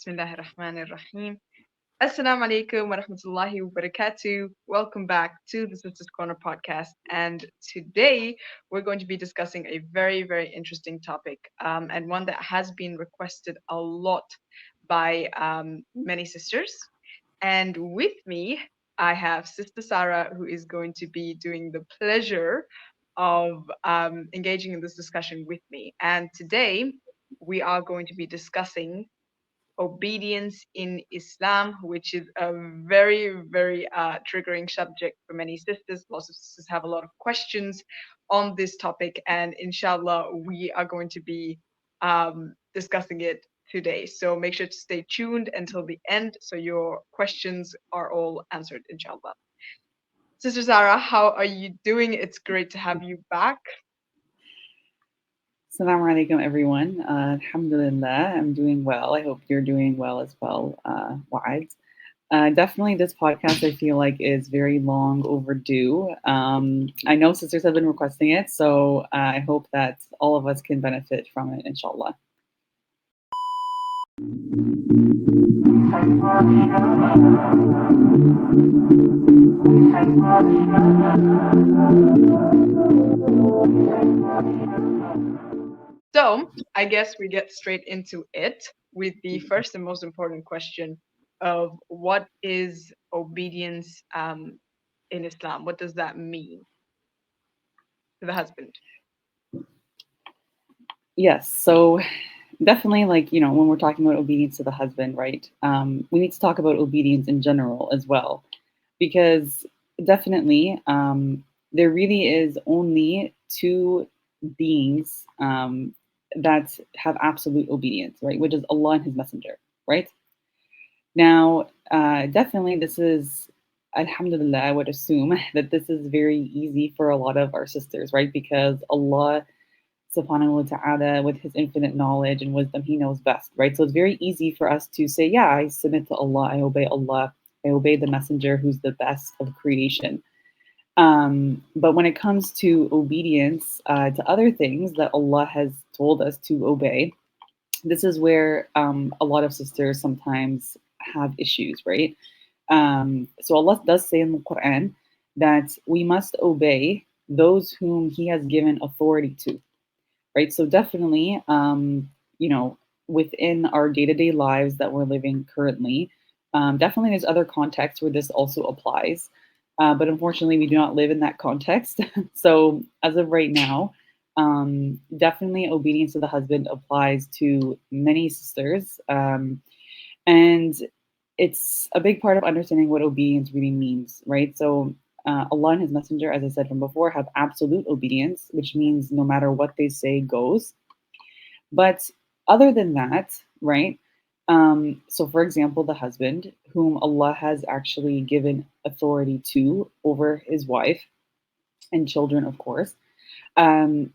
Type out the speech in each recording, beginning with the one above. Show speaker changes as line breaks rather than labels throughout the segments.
Bismillahir Rahmanir Rahim. Assalamu alaikum wa rahmatullahi wa barakatuh. Welcome back to the Sisters Corner podcast. And today we're going to be discussing a very, very interesting topic and one that has been requested a lot by many sisters. And with me, I have Sister Sarah, who is going to be doing the pleasure of engaging in this discussion with me. And today we are going to be discussing obedience in Islam, which is a very, very triggering subject for many sisters. Lots of sisters have a lot of questions on this topic, and inshallah, we are going to be discussing it today. So make sure to stay tuned until the end so your questions are all answered, inshallah. Sister Zara, how are you doing? It's great to have you back.
Assalamu alaikum, everyone. Alhamdulillah, I'm doing well. I hope you're doing well as well, Waad. Definitely, this podcast I feel like is very long overdue. I know sisters have been requesting it, so I hope that all of us can benefit from it, inshallah.
So I guess we get straight into it with the first and most important question of what is obedience in Islam? What does that mean to the husband?
Yes, so definitely, when we're talking about obedience to the husband, right, we need to talk about obedience in general as well, because definitely there really is only two beings that have absolute obedience, right, which is Allah and His Messenger, right? Now, definitely this is, alhamdulillah, I would assume that this is very easy for a lot of our sisters, right? Because Allah subhanahu wa ta'ala, with his infinite knowledge and wisdom, he knows best, right? So it's very easy for us to say, yeah, I submit to Allah, I obey the messenger who's the best of creation. But when it comes to obedience to other things that Allah has told us to obey, this is where a lot of sisters sometimes have issues, right? So Allah does say in the Quran that we must obey those whom He has given authority to, right? So definitely, within our day-to-day lives that we're living currently, definitely there's other contexts where this also applies. But unfortunately, we do not live in that context. So as of right now, definitely obedience to the husband applies to many sisters. And it's a big part of understanding what obedience really means, right? So Allah and His Messenger, as I said from before, have absolute obedience, which means no matter what they say goes. But other than that, right? So, for example, the husband, whom Allah has actually given authority to over his wife and children, of course,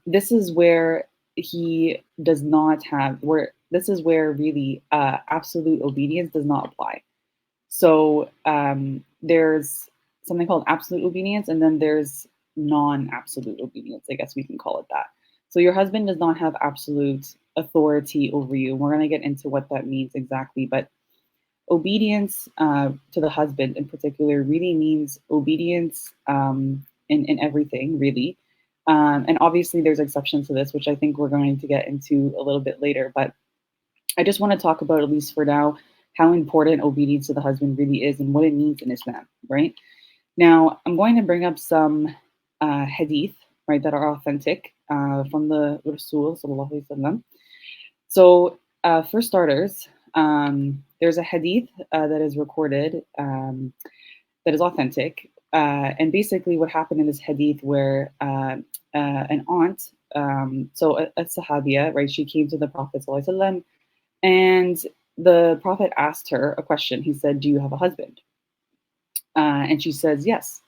this is where he does not have, where this is where really absolute obedience does not apply. So there's something called absolute obedience, and then there's non-absolute obedience. I guess we can call it that. So your husband does not have absolute authority over you. We're going to get into what that means exactly, but obedience to the husband in particular really means obedience in everything, really. And obviously, there's exceptions to this, which I think we're going to get into a little bit later. But I just want to talk about, at least for now, how important obedience to the husband really is and what it means in Islam, right? Now, I'm going to bring up some hadith, right, that are authentic from the Rasul sallallahu alaihi wasallam. So, for starters, there's a hadith that is recorded that is authentic, and basically what happened in this hadith, where an aunt, so a sahabiya, right, she came to the Prophet sallallahu alaihi wasallam, and the Prophet asked her a question. He said, "Do you have a husband?" And she says, "Yes."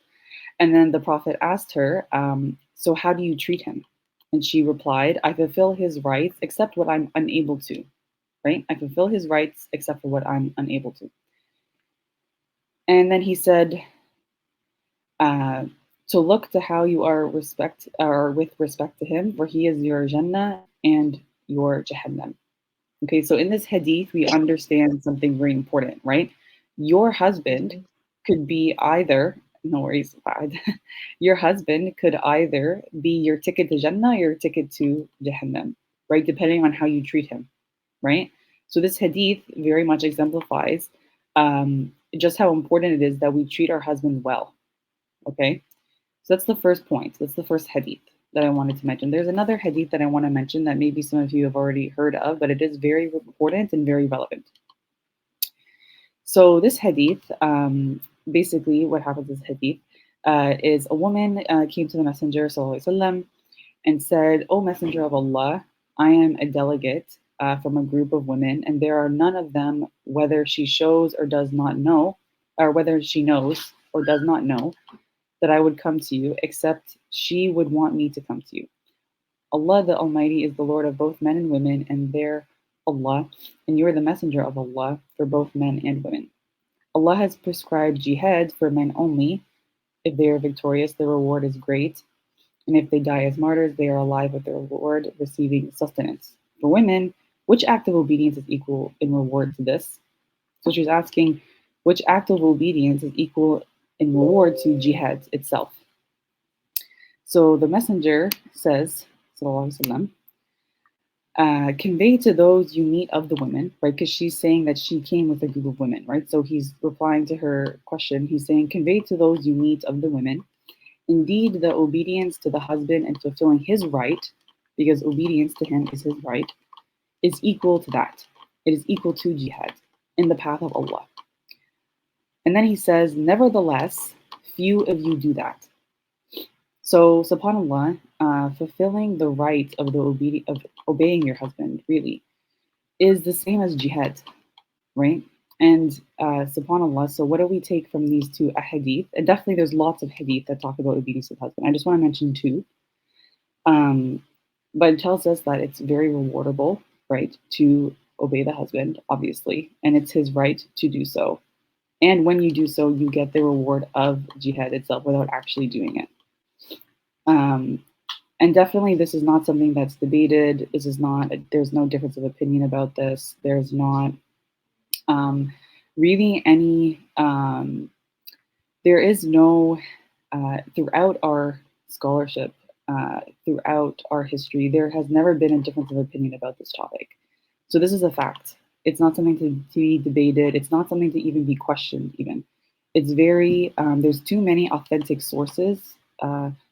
And then the Prophet asked her, "So how do you treat him?" And she replied, "I fulfill his rights except what I'm unable to." Right? I fulfill his rights except for what I'm unable to. And then he said, to look to how you are with respect to him, for he is your Jannah and your Jahannam. Okay, so in this hadith, we understand something very important, right? Your husband
Mhm.
could be either, no worries, Waad. Your husband could either be your ticket to Jannah or your ticket to Jahannam, right? Depending on how you treat him, right? So this hadith very much exemplifies just how important it is that we treat our husbands well, okay? So that's the first point. That's the first hadith that I wanted to mention. There's another hadith that I want to mention that maybe some of you have already heard of, but it is very important and very relevant. So this hadith, basically, what happens is hadith is a woman came to the Messenger sallallahu alaihi wasallam and said, "O Messenger of Allah, I am a delegate from a group of women, and there are none of them, whether she shows or does not know, or whether she knows or does not know, that I would come to you, except she would want me to come to you. Allah the Almighty is the Lord of both men and women, and they're Allah, and you are the messenger of Allah for both men and women. Allah has prescribed jihad for men only. If they are victorious, the reward is great, and if they die as martyrs, they are alive with their reward, receiving sustenance. For women, which act of obedience is equal in reward to this? So she's asking, which act of obedience is equal in reward to jihad itself? So the messenger says, Sallallahu Alaihi Wasallam, convey to those you meet of the women, right? Because she's saying that she came with a group of women, right? So he's replying to her question. He's saying, convey to those you meet of the women, indeed, the obedience to the husband and fulfilling his right, because obedience to him is his right, is equal to that. It is equal to jihad in the path of Allah. And then he says, nevertheless, few of you do that. So, subhanAllah, fulfilling the right of of obeying your husband really is the same as jihad, right? And subhanAllah, so what do we take from these two hadith? And definitely there's lots of hadith that talk about obedience to the husband. I just want to mention two. Um, but it tells us that it's very rewardable, right, to obey the husband, obviously, and it's his right to do so. And when you do so, you get the reward of jihad itself without actually doing it. Um, and definitely, this is not something that's debated. This is not, there's no difference of opinion about this. There's not um, really any, there is no, throughout our scholarship, throughout our history, there has never been a difference of opinion about this topic. So this is a fact. It's not something to be debated. It's not something to even be questioned, even. It's very, there's too many authentic sources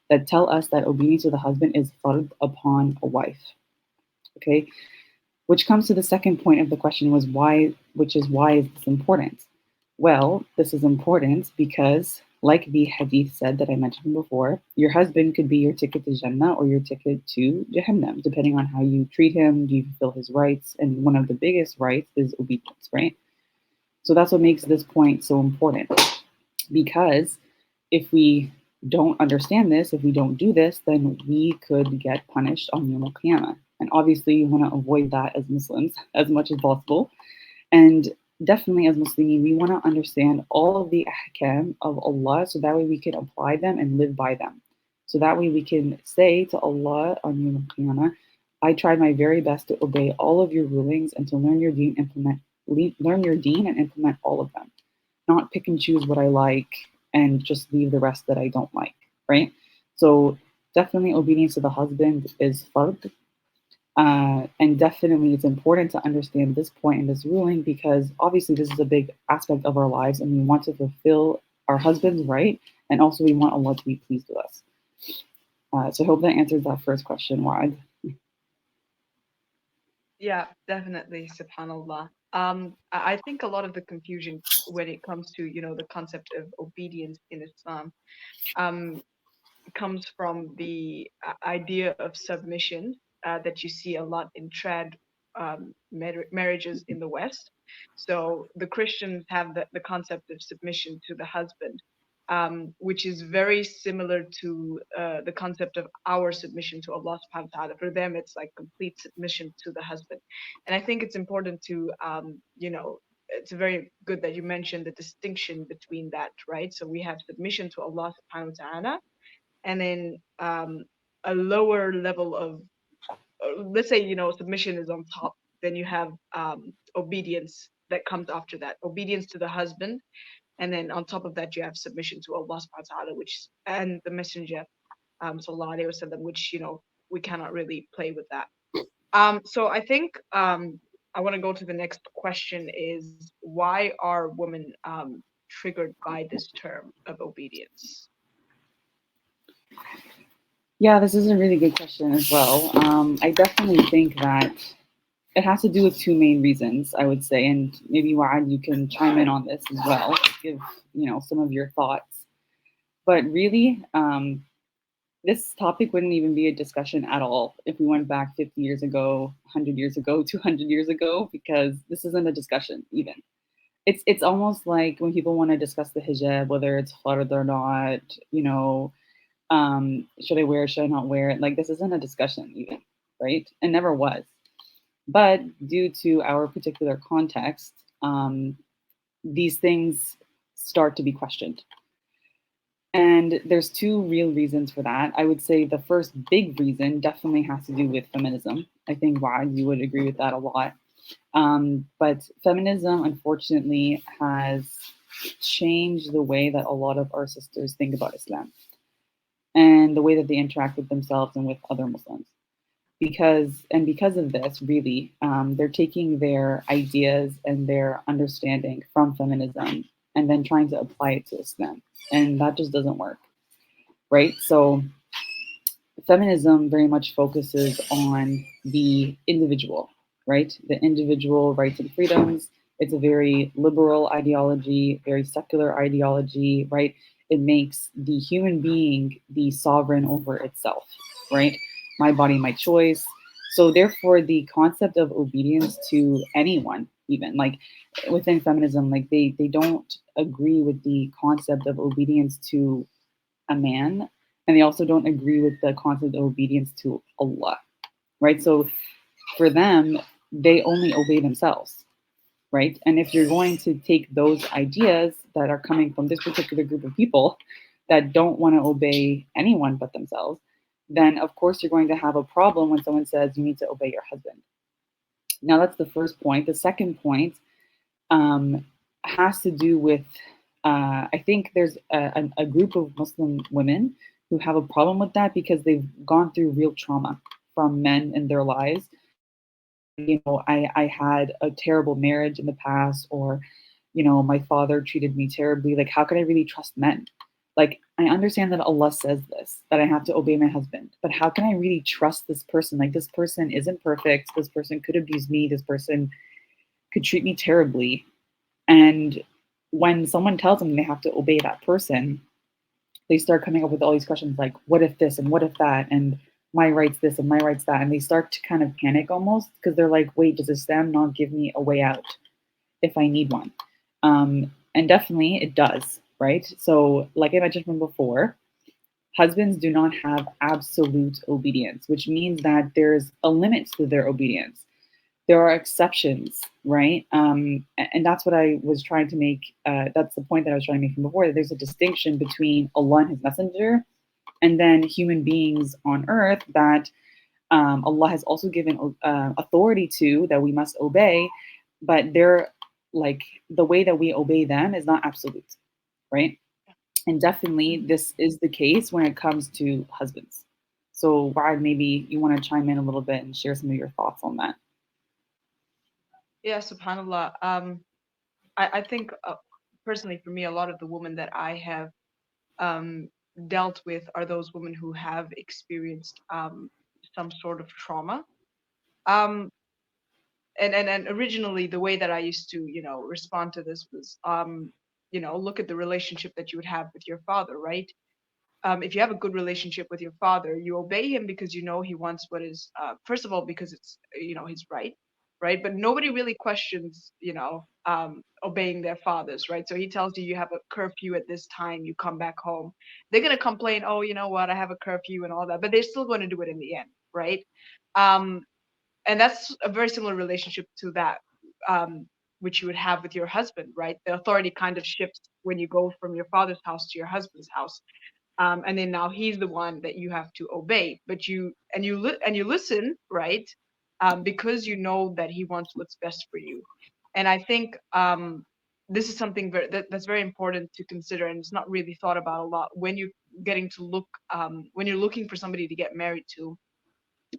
that tell us that obedience to the husband is fard upon a wife. Okay, which comes to the second point of the question was why, which is why is this important? Well, this is important because, like the hadith said that I mentioned before, your husband could be your ticket to Jannah or your ticket to Jahannam, depending on how you treat him, do you fulfill his rights? And one of the biggest rights is obedience, right? So that's what makes this point so important. Because if we don't understand this, if we don't do this, then we could get punished on Yom Qiyamah. And obviously, you want to avoid that as Muslims as much as possible. And definitely, as Muslims, we want to understand all of the ahkam of Allah so that way we can apply them and live by them. So that way we can say to Allah on Yom Qiyamah, I tried my very best to obey all of your rulings and to learn your deen, learn your deen and implement all of them, not pick and choose what I like and just leave the rest that I don't like, right? So definitely obedience to the husband is fard. And definitely it's important to understand this point in this ruling because obviously this is a big aspect of our lives and we want to fulfill our husband's right and also we want Allah to be pleased with us. So I hope that answers that first question, Waad.
Yeah, definitely, subhanallah. I think a lot of the confusion when it comes to, the concept of obedience in Islam, um, comes from the idea of submission that you see a lot in trad marriages in the West. So the Christians have the concept of submission to the husband, which is very similar to the concept of our submission to Allah subhanahu wa ta'ala. For them, it's like complete submission to the husband. And I think it's important to, it's very good that you mentioned the distinction between that, right? So we have submission to Allah subhanahu wa ta'ala and then a lower level of let's say submission is on top, then you have obedience that comes after that, obedience to the husband, and then on top of that you have submission to Allah subhanahu wa ta'ala, which and the messenger sallallahu alaihi wasallam, which we cannot really play with that. So I think I want to go to the next question is why are women triggered by this term of obedience?
Yeah, this is a really good question as well. I definitely think that it has to do with two main reasons, I would say, and maybe Waad, you can chime in on this as well, give some of your thoughts. But really, this topic wouldn't even be a discussion at all if we went back 50 years ago, 100 years ago, 200 years ago, because this isn't a discussion even. It's almost like when people want to discuss the hijab, whether it's fard or not, should I wear it, should I not wear it? Like, this isn't a discussion even, right? It never was. But due to our particular context, these things start to be questioned. And there's two real reasons for that. I would say the first big reason definitely has to do with feminism. I think, Wad, you would agree with that a lot. But feminism, unfortunately, has changed the way that a lot of our sisters think about Islam and the way that they interact with themselves and with other Muslims. Because of this, really, they're taking their ideas and their understanding from feminism and then trying to apply it to Islam, and that just doesn't work, right? So feminism very much focuses on the individual, right? The individual rights and freedoms. It's a very liberal ideology, very secular ideology, right? It makes the human being the sovereign over itself, right? My body, my choice. So therefore, the concept of obedience to anyone, even like within feminism, like they don't agree with the concept of obedience to a man, and they also don't agree with the concept of obedience to Allah, right? So for them, they only obey themselves, right? And if you're going to take those ideas that are coming from this particular group of people that don't want to obey anyone but themselves, then of course you're going to have a problem when someone says you need to obey your husband. Now that's the first point. The second point has to do with I think there's a group of Muslim women who have a problem with that because they've gone through real trauma from men in their lives. Like, I had a terrible marriage in the past, or, my father treated me terribly. Like, how can I really trust men? Like, I understand that Allah says this, that I have to obey my husband, but how can I really trust this person? Like, this person isn't perfect. This person could abuse me. This person could treat me terribly. And when someone tells them they have to obey that person, they start coming up with all these questions like, what if this and what if that? And my rights this and my rights that. And they start to kind of panic almost because they're like, wait, does Islam not give me a way out if I need one? And definitely it does, right? So, like I mentioned from before, husbands do not have absolute obedience, which means that there's a limit to their obedience. There are exceptions, right? And that's what I was trying to make. That's the point that I was trying to make from before. That there's a distinction between Allah and His Messenger, and then human beings on earth that Allah has also given authority to that we must obey, but they're like the way that we obey them is not absolute, right? And definitely this is the case when it comes to husbands. So, Waad, maybe you want to chime in a little bit and share some of your thoughts on that.
Yeah, subhanallah. I think personally for me, a lot of the women that I have um, dealt with are those women who have experienced some sort of trauma. Um, and originally, the way that I used to, respond to this was, look at the relationship that you would have with your father, right? If you have a good relationship with your father, you obey him because you know he wants what is, first of all, because it's, his right, right? But nobody really questions, obeying their fathers, right? So he tells you you have a curfew at this time, you come back home. They're going to complain, oh, you know what, I have a curfew and all that, but they're still going to do it in the end, right? Um, and that's a very similar relationship to that, um, which you would have with your husband, right? The authority kind of shifts when you go from your father's house to your husband's house, and then now he's the one that you have to obey. But you listen, right? because you know that he wants what's best for you. And I think this is something that's very important to consider, and it's not really thought about a lot when you're getting to look when you're looking for somebody to get married to.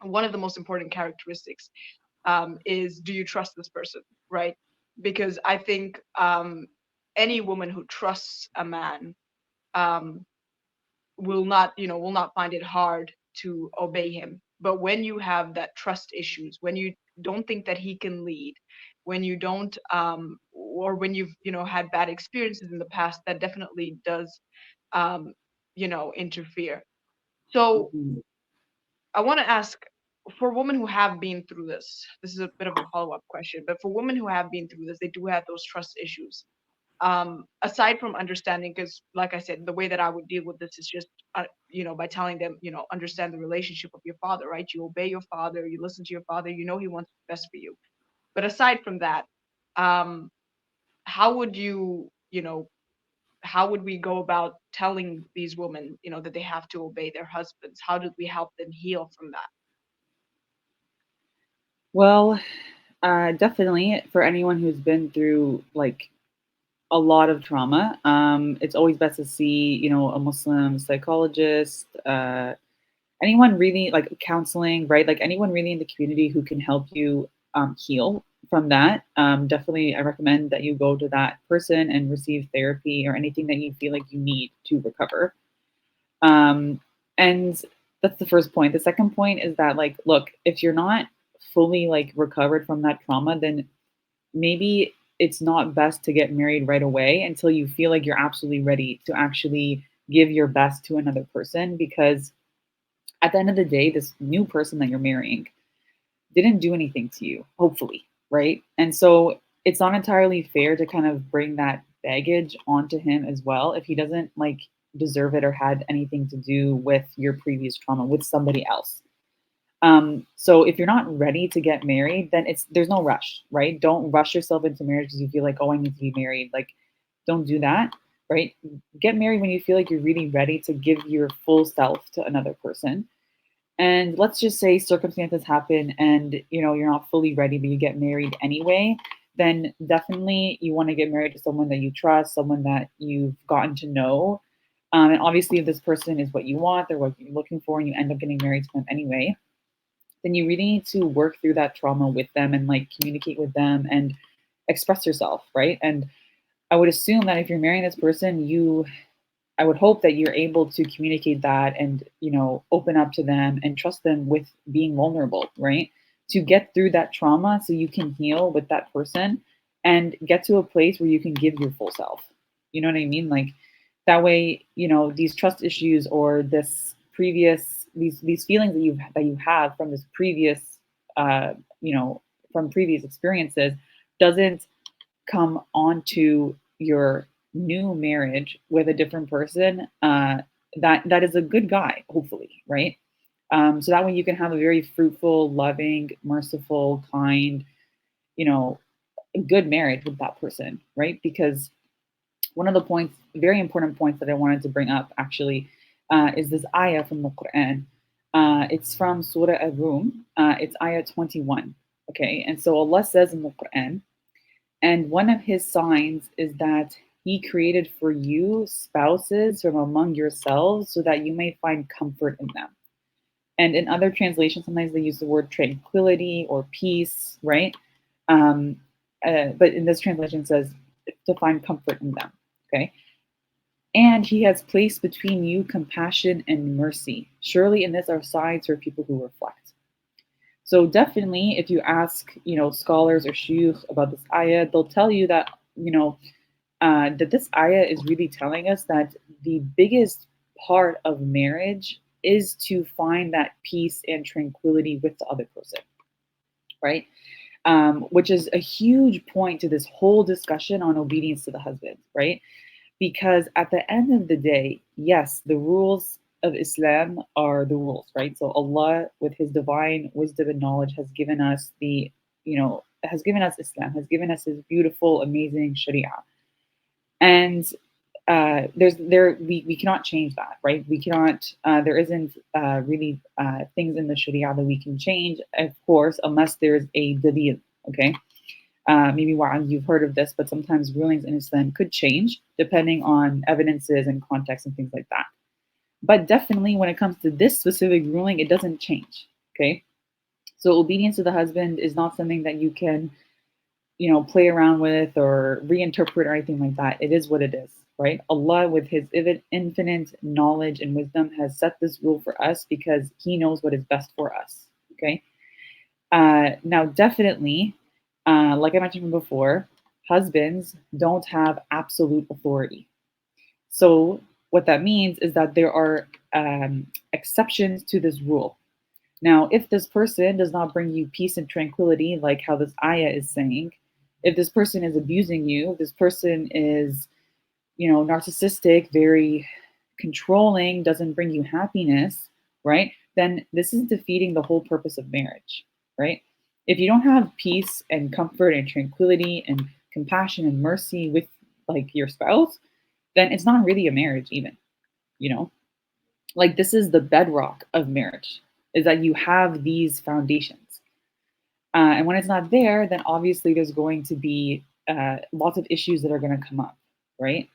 One of the most important characteristics is, do you trust this person, right? Because I think any woman who trusts a man um, will not find it hard to obey him. But when you have that trust issues, when you don't think that he can lead, when you don't or when you've had bad experiences in the past, that definitely does um interfere. So
Mhm.
I want to ask, for women who have been through this is a bit of a follow-up question, but for women who have been through this, they do have those trust issues. Aside from understanding, because like I said, the way that I would deal with this is just by telling them, understand the relationship of your father, right? You obey your father, you listen to your father, you know he wants the best for you. But aside from that, um how would how would we go about telling these women, that they have to obey their husbands? How did we help them heal from that?
Well, definitely for anyone who's been through like a lot of trauma, it's always best to see, a Muslim psychologist, anyone really like counseling, right? Like anyone really in the community who can help you heal from that. Definitely, I recommend that you go to that person and receive therapy or anything that you feel like you need to recover. Um, and that's the first point. The second point is that, like, look, if you're not fully like recovered from that trauma, then maybe it's not best to get married right away until you feel like you're absolutely ready to actually give your best to another person, because at the end of the day, this new person that you're marrying didn't do anything to you, hopefully, right? And so it's not entirely fair to kind of bring that baggage onto him as well if he doesn't like deserve it or had anything to do with your previous trauma with somebody else. So if you're not ready to get married, then there's no rush, right? Don't rush yourself into marriage because you feel like, oh, I need to be married. Like, don't do that, right? Get married when you feel like you're really ready to give your full self to another person. And let's just say circumstances happen and you're not fully ready, but you get married anyway. Then definitely you want to get married to someone that you trust, someone that you've gotten to know. And obviously, if this person is what you want, they're what you're looking for, and you end up getting married to them anyway, then you really need to work through that trauma with them and like communicate with them and express yourself, right? And I would assume that if you're marrying this person, I would hope that you're able to communicate that and, open up to them and trust them with being vulnerable, right? To get through that trauma so you can heal with that person and get to a place where you can give your full self. You know what I mean? Like that way, these trust issues or this previous these feelings that you have from this previous uh, you know, from previous experiences doesn't come onto your new marriage with a different person that is a good guy, hopefully, right? So that way you can have a very fruitful, loving, merciful, kind, you know, good marriage with that person, right? Because one of the points, very important points that I wanted to bring up actually, is this ayah from the Quran. It's from Surah Ar-Rum. It's ayah 21. Okay, and so Allah says in the Quran, and one of his signs is that he created for you spouses from among yourselves so that you may find comfort in them. And in other translations, sometimes they use the word tranquility or peace, right? Um, but in this translation, it says to find comfort in them. Okay. And he has placed between you compassion and mercy. Surely in this are signs for people who reflect. So definitely, if you ask, scholars or shuyukh about this ayah, they'll tell you that, that this ayah is really telling us that the biggest part of marriage is to find that peace and tranquility with the other person, right? Which is a huge point to this whole discussion on obedience to the husband, right? Because at the end of the day, yes, the rules of Islam are the rules, right? So Allah, with His divine wisdom and knowledge, has given us has given us Islam, has given us His beautiful, amazing Sharia. And we cannot change that, right? We cannot, there isn't really things in the Sharia that we can change, of course, unless there's a dalil, okay? Maybe Waad, you've heard of this, but sometimes rulings in Islam could change depending on evidences and context and things like that. But definitely when it comes to this specific ruling, it doesn't change, okay? So obedience to the husband is not something that you can, play around with or reinterpret or anything like that. It is what it is, right? Allah, with His infinite knowledge and wisdom, has set this rule for us because He knows what is best for us, okay? Now, definitely, like I mentioned before, husbands don't have absolute authority. So, what that means is that there are exceptions to this rule. Now, if this person does not bring you peace and tranquility, like how this ayah is saying, if this person is abusing you, this person is, narcissistic, very controlling, doesn't bring you happiness, right? Then this is defeating the whole purpose of marriage, right? If you don't have peace and comfort and tranquility and compassion and mercy with like your spouse, then it's not really a marriage even, you know? Like this is the bedrock of marriage is that you have these foundations. And when it's not there, then obviously there's going to be lots of issues that are going to come up, right?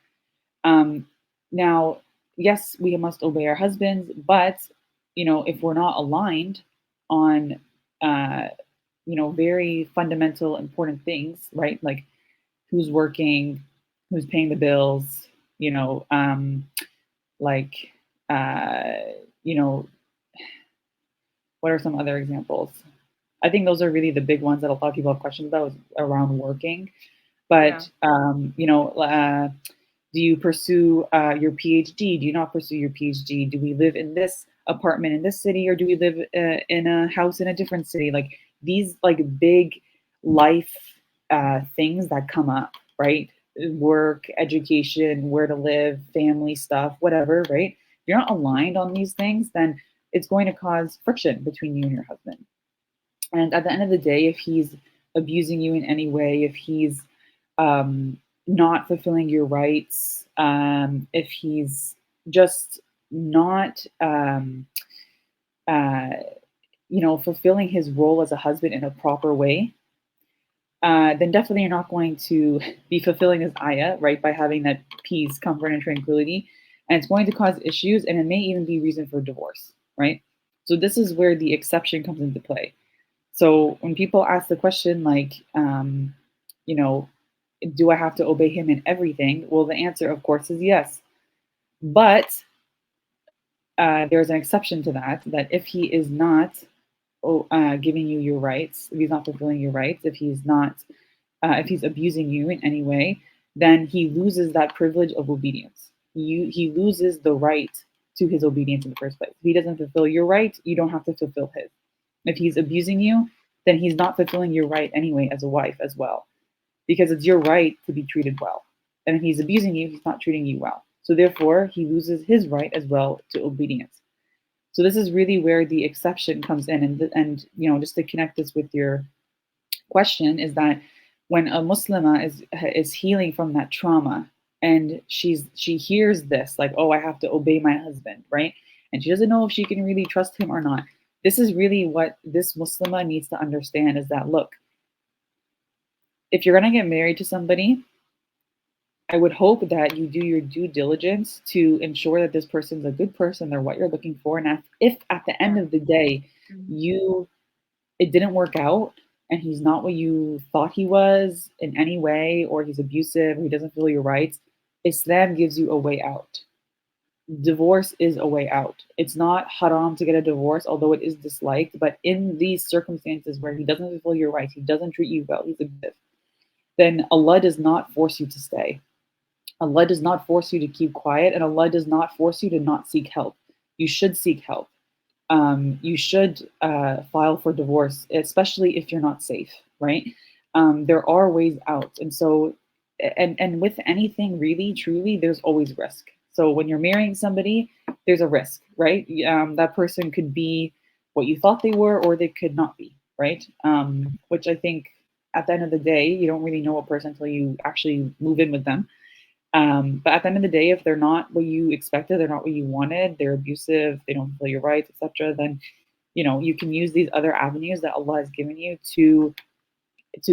Um, Now, yes, we must obey our husbands, but if we're not aligned on, uh, very fundamental, important things, right? Like who's working, who's paying the bills, like, uh, you know, what are some other examples? I think those are really the big ones that a lot of people have questions about around working.
Yeah.
But do you pursue your PhD? Do you not pursue your PhD? Do we live in this apartment in this city, or do we live in a house in a different city? Like these, like big life things that come up, right? Work, education, where to live, family stuff, whatever, right? If you're not aligned on these things, then it's going to cause friction between you and your husband. And at the end of the day, if he's abusing you in any way, if he's not fulfilling your rights, if he's just not, uh, fulfilling his role as a husband in a proper way, then definitely you're not going to be fulfilling this ayah, right, by having that peace, comfort, and tranquility. And it's going to cause issues, and it may even be reason for divorce, right? So this is where the exception comes into play. So when people ask the question, like, you know, do I have to obey him in everything? Well, the answer, of course, is yes. But there's an exception to that, that if he is not giving you your rights, if he's not fulfilling your rights, if he's abusing you in any way, then he loses that privilege of obedience. He loses the right to his obedience in the first place. If he doesn't fulfill your right, you don't have to fulfill his. If he's abusing you, then he's not fulfilling your right anyway as a wife as well, because it's your right to be treated well. And if he's abusing you, he's not treating you well. So therefore, he loses his right as well to obedience. So this is really where the exception comes in, and just to connect this with your question, is that when a Muslima is healing from that trauma, and she hears this, like, oh, I have to obey my husband, right? And she doesn't know if she can really trust him or not. This is really what this Muslima needs to understand, is that, look, if you're going to get married to somebody, I would hope that you do your due diligence to ensure that this person's a good person, they're what you're looking for. And if at the end
Yeah.
of the day
Mhm.
you it didn't work out and he's not what you thought he was in any way, or he's abusive, or he doesn't feel your rights, Islam gives you a way out. Divorce is a way out. It's not haram to get a divorce, although it is disliked. But in these circumstances where he doesn't fulfill your rights, he doesn't treat you well, he's abusive, then Allah does not force you to stay. Allah does not force you to keep quiet, and Allah does not force you to not seek help. You should seek help. You should file for divorce, especially if you're not safe, right? There are ways out. And so, and with anything really, truly, there's always risk. So when you're marrying somebody, there's a risk, right? That person could be what you thought they were, or they could not be, right? Which I think at the end of the day, you don't really know a person until you actually move in with them. But at the end of the day, if they're not what you expected, they're not what you wanted, they're abusive, they don't feel your rights, etc., then you can use these other avenues that Allah has given you to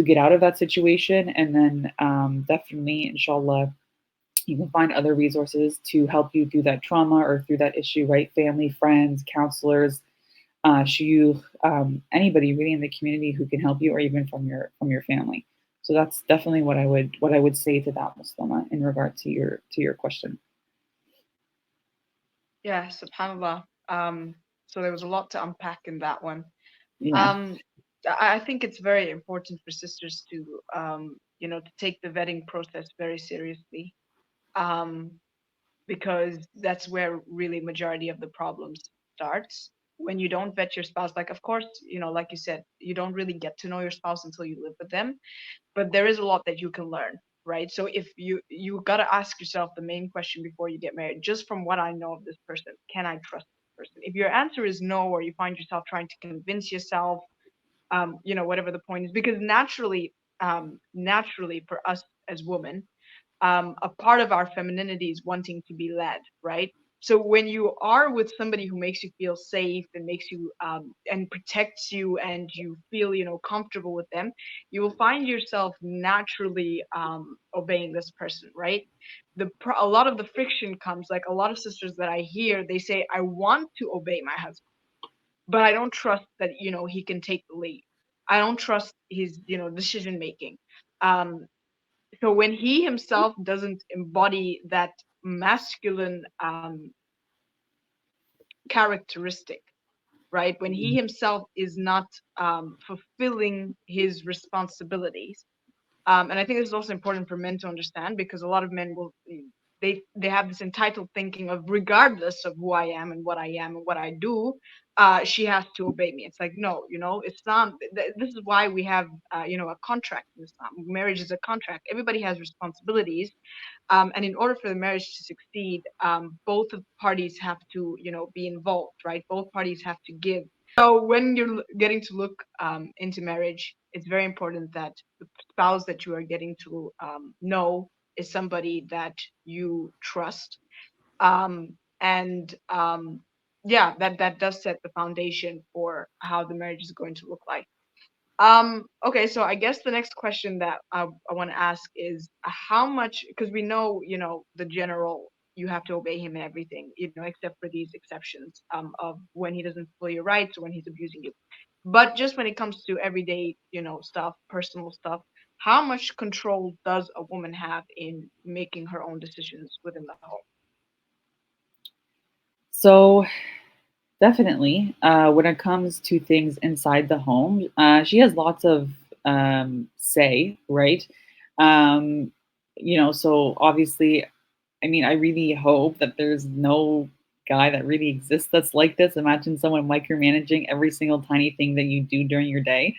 get out of that situation, and then definitely, inshallah, you can find other resources to help you through that trauma or through that issue, right? Family, friends, counselors, shuyukh, anybody really in the community who can help you, or even from your family. So that's definitely what I would say to that Muslima in regard to your question.
Yeah, subhanallah. So there was a lot to unpack in that one.
Yeah.
Um, I think it's very important for sisters to, to take the vetting process very seriously. Um, because that's where really majority of the problems starts. When you don't vet your spouse, like of course, like you said, you don't really get to know your spouse until you live with them, but there is a lot that you can learn, right? So if you got to ask yourself the main question before you get married, just from what I know of this person, can I trust this person? If your answer is no, or you find yourself trying to convince yourself, whatever the point is, because naturally for us as women, a part of our femininity is wanting to be led, right? So when you are with somebody who makes you feel safe and makes you and protects you, and you feel comfortable with them, you will find yourself naturally obeying this person, right? A lot of the friction comes, like a lot of sisters that I hear, they say, I want to obey my husband, but I don't trust that he can take the lead. I don't trust his decision making. Um, so when he himself doesn't embody that masculine characteristic, right? When he himself is not fulfilling his responsibilities, and I think this is also important for men to understand, because a lot of men will they have this entitled thinking of, regardless of who I am and what I am and what I do, she has to obey me. It's like, no, Islam. This is why we have a contract in Islam. Marriage is a contract. Everybody has responsibilities, and in order for the marriage to succeed, both of the parties have to, be involved, right? Both parties have to give. So when you're getting to look into marriage, it's very important that the spouse that you are getting to know is somebody that you trust, and yeah, that does set the foundation for how the marriage is going to look like. Okay, so I guess the next question that I want to ask is, how much, because we know, the general, you have to obey him in everything, except for these exceptions, of when he doesn't fulfill your rights or when he's abusing you. But just when it comes to everyday, stuff, personal stuff, how much control does a woman have in making her own decisions within the home?
So definitely, when it comes to things inside the home, she has lots of say, right? Um, so obviously, I mean, I really hope that there's no guy that really exists that's like this. Imagine someone micromanaging every single tiny thing that you do during your day.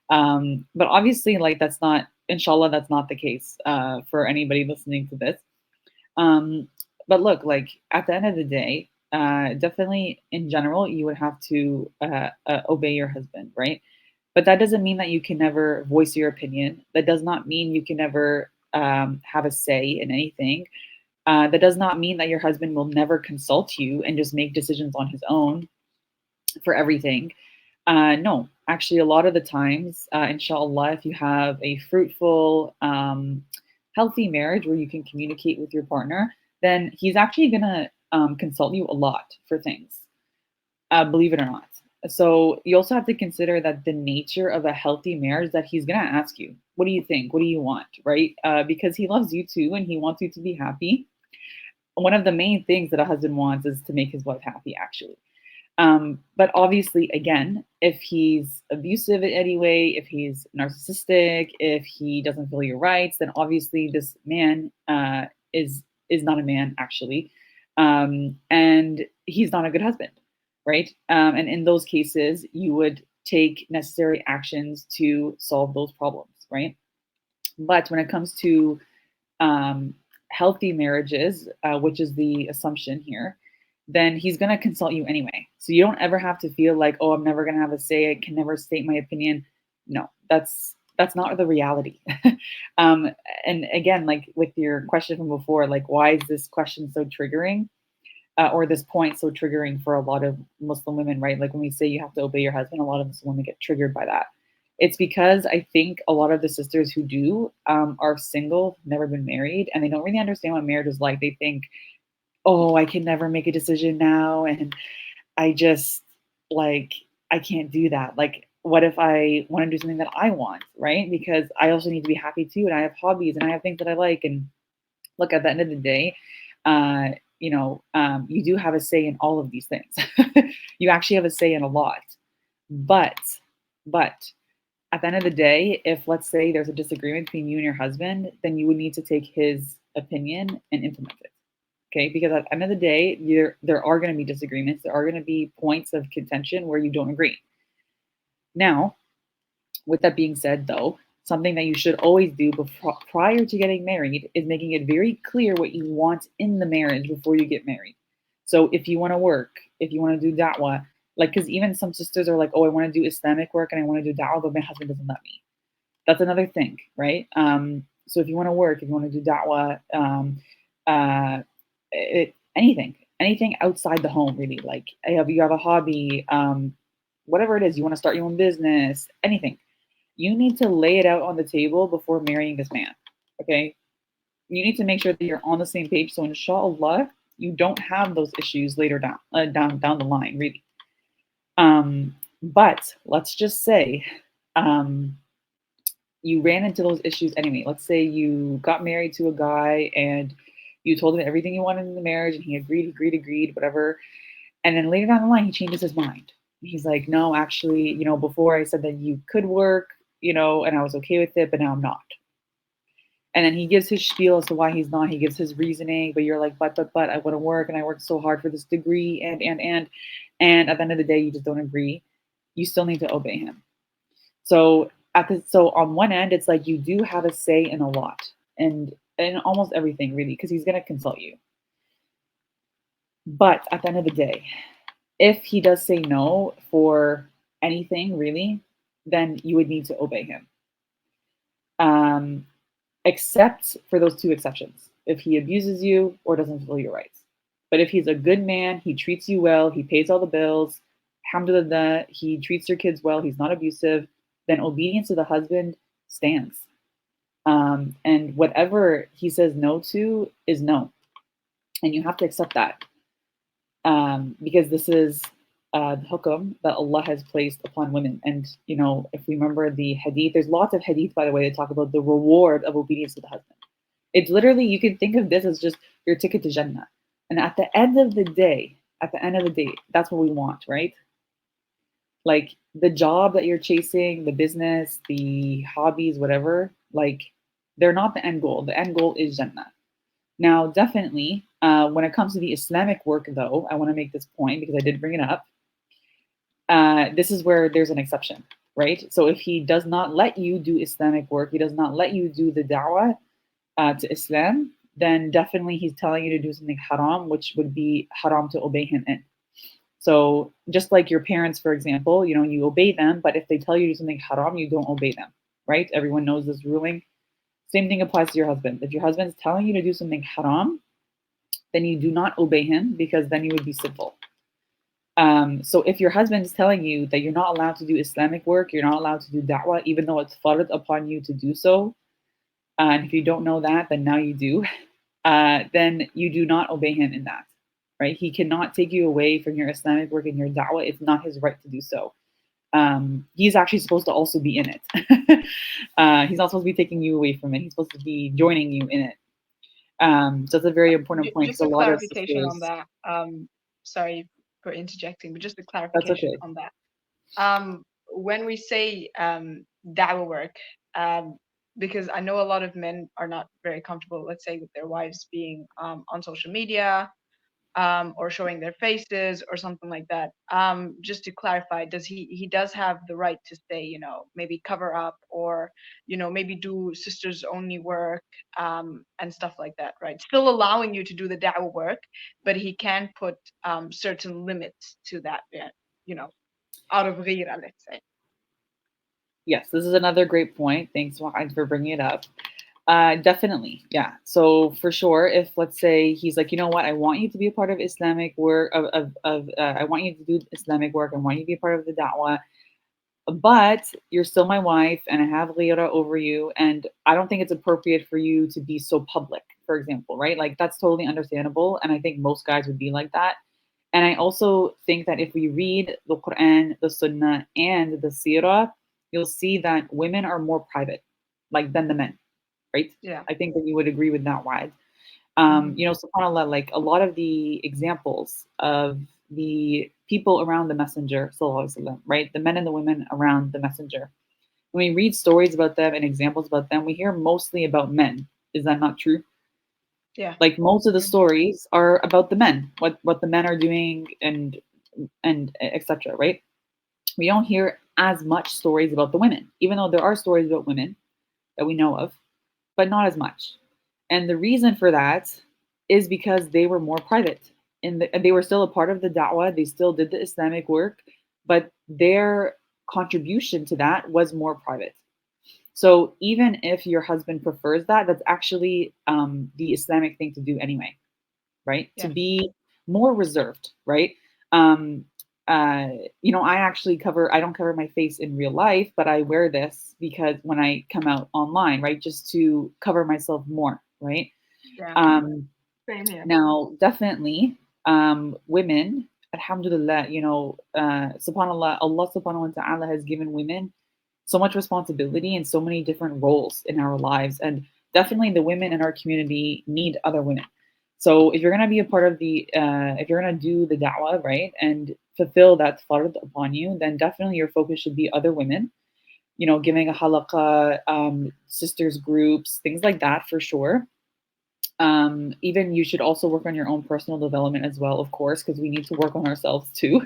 But obviously, like that's not, inshallah, that's not the case for anybody listening to this. Um, but look, like at the end of the day, definitely in general, you would have to obey your husband, right? But that doesn't mean that you can never voice your opinion. That does not mean you can never have a say in anything. That does not mean that your husband will never consult you and just make decisions on his own for everything. No, actually, a lot of the times, inshallah, if you have a fruitful, healthy marriage where you can communicate with your partner, then he's actually going to consult you a lot for things, believe it or not. So you also have to consider that the nature of a healthy marriage, that he's going to ask you, what do you think? What do you want? Right? Because he loves you too and he wants you to be happy. One of the main things that a husband wants is to make his wife happy, actually. But obviously, again, if he's abusive in any way, if he's narcissistic, if he doesn't feel your rights, then obviously this man is not a man actually, and he's not a good husband, right? And in those cases, you would take necessary actions to solve those problems, right? But when it comes to um, healthy marriages, which is the assumption here, then he's going to consult you anyway. So you don't ever have to feel like, oh, I'm never going to have a say. I can never state my opinion. No, that's not the reality. um, and again, like with your question from before, like why is this question so triggering? Or this point so triggering for a lot of Muslim women, right? Like when we say you have to obey your husband, a lot of Muslim women get triggered by that. It's because I think a lot of the sisters who do are single, never been married, and they don't really understand what marriage is like. They think, oh, I can never make a decision now, and I just like I can't do that. Like, what if I want to do something that I want, right? Because I also need to be happy too, and I have hobbies and I have things that I like, and look, at the end of the day, uh, you do have a say in all of these things. You actually have a say in a lot. But, but at the end of the day, if let's say there's a disagreement between you and your husband, then you would need to take his opinion and implement it. Okay, because at the end of the day, there are going to be disagreements. There are going to be points of contention where you don't agree. Now, with that being said, though, something that you should always do prior to getting married is making it very clear what you want in the marriage before you get married. So if you want to work, if you want to do da'wah, like, because even some sisters are like, oh, I want to do Islamic work and I want to do da'wah, but my husband doesn't let me. That's another thing, right? So if you want to work, if you want to do da'wah, uh, anything outside the home, really, like you have a hobby, whatever it is, you want to start your own business, anything, you need to lay it out on the table before marrying this man. Okay? You need to make sure that you're on the same page. So inshallah, you don't have those issues later down the line, really. But let's just say um, you ran into those issues anyway. Let's say you got married to a guy and you told him everything you wanted in the marriage and he agreed, whatever. And then later down the line, he changes his mind. He's like, no, actually, before I said that you could work, and I was okay with it, but now I'm not. And then he gives his spiel as to why he's not. He gives his reasoning, but you're like, but I want to work and I worked so hard for this degree and at the end of the day, you just don't agree. You still need to obey him. So so on one end, it's like you do have a say in a lot and in almost everything really, because he's gonna consult you. But at the end of the day, if he does say no for anything really, then you would need to obey him. Um, except for those two exceptions: if he abuses you or doesn't fulfill your rights. But if he's a good man, he treats you well, he pays all the bills, alhamdulillah, he treats your kids well, he's not abusive, then obedience to the husband stands. And whatever he says no to is no. And you have to accept that. Because this is the hukum that Allah has placed upon women. And, if we remember the hadith, there's lots of hadith, by the way, that talk about the reward of obedience to the husband. It's literally, you can think of this as just your ticket to Jannah. And at the end of the day, that's what we want, right? Like the job that you're chasing, the business, the hobbies, whatever, like they're not the end goal. The end goal is Jannah. Now, definitely, when it comes to the Islamic work, though, I want to make this point because I did bring it up. This is where there's an exception, right? So if he does not let you do Islamic work, he does not let you do the da'wah to Islam, then definitely he's telling you to do something haram, which would be haram to obey him in. So just like your parents, for example, you obey them, but if they tell you to do something haram, you don't obey them, right? Everyone knows this ruling. Same thing applies to your husband. If your husband's telling you to do something haram, then you do not obey him because then you would be sinful. So if your husband is telling you that you're not allowed to do Islamic work, you're not allowed to do da'wah, even though it's fard upon you to do so, and if you don't know that, then now you do, then you do not obey him in that, right? He cannot take you away from your Islamic work and your da'wah. It's not his right to do so. He's actually supposed to also be in it. He's not supposed to be taking you away from it. He's supposed to be joining you in it. So that's a very important point
Just
because
a
a lot of
clarification on
sisters.
that. Sorry for interjecting, but just a
That's
clarification
okay.
on that. When we say da'wah work, um, because I know a lot of men are not very comfortable, let's say, with their wives being on social media or showing their faces or something like that. Just to clarify, does he does have the right to say, maybe cover up or, maybe do sisters only work and stuff like that, right? Still allowing you to do the da'wah work, but he can put certain limits to that, yeah, you know, out of ghira, let's say.
Yes, this is another great point. Thanks, Waad, for bringing it up. Definitely, yeah. So for sure, if let's say he's like, you know what, I want you to be a part of Islamic work, I want you to do Islamic work, I want you to be a part of the da'wah, but you're still my wife, and I have ghira over you, and I don't think it's appropriate for you to be so public, for example, right? Like that's totally understandable, and I think most guys would be like that. And I also think that if we read the Quran, the Sunnah, and the Sirah, you'll see that women are more private, like than the men, right?
Yeah.
I think that you would agree with that, Wide.
Hmm.
SubhanAllah, like a lot of the examples of the people around the Messenger, sallallahu alaihi wasallam, right? The men and the women around the Messenger. When we read stories about them and examples about them, we hear mostly about men. Is that not true?
Yeah.
Like most of the
Hmm.
stories are about the men, what the men are doing, and etc. Right? We don't hear as much stories about the women, even though there are stories about women that we know of, but not as much. And the reason for that is because they were more private. And they were still a part of the da'wah, they still did the Islamic work, but their contribution to that was more private. So even if your husband prefers that, that's actually the Islamic thing to do anyway, right? To
Yeah.
be more reserved, right? Um, uh, I don't cover my face in real life, but I wear this because when I come out online, right, just to cover myself more, right?
Yeah.
Um,
Same here.
Now, definitely, women, alhamdulillah, subhanallah, Allah subhanahu wa ta'ala has given women so much responsibility and so many different roles in our lives. And definitely the women in our community need other women. So if you're going to be a part of if you're going to do the da'wah, right, and fulfill that fard upon you, then definitely your focus should be other women, giving a halaqah, sisters groups, things like that for sure. Even you should also work on your own personal development as well, of course, because we need to work on ourselves too.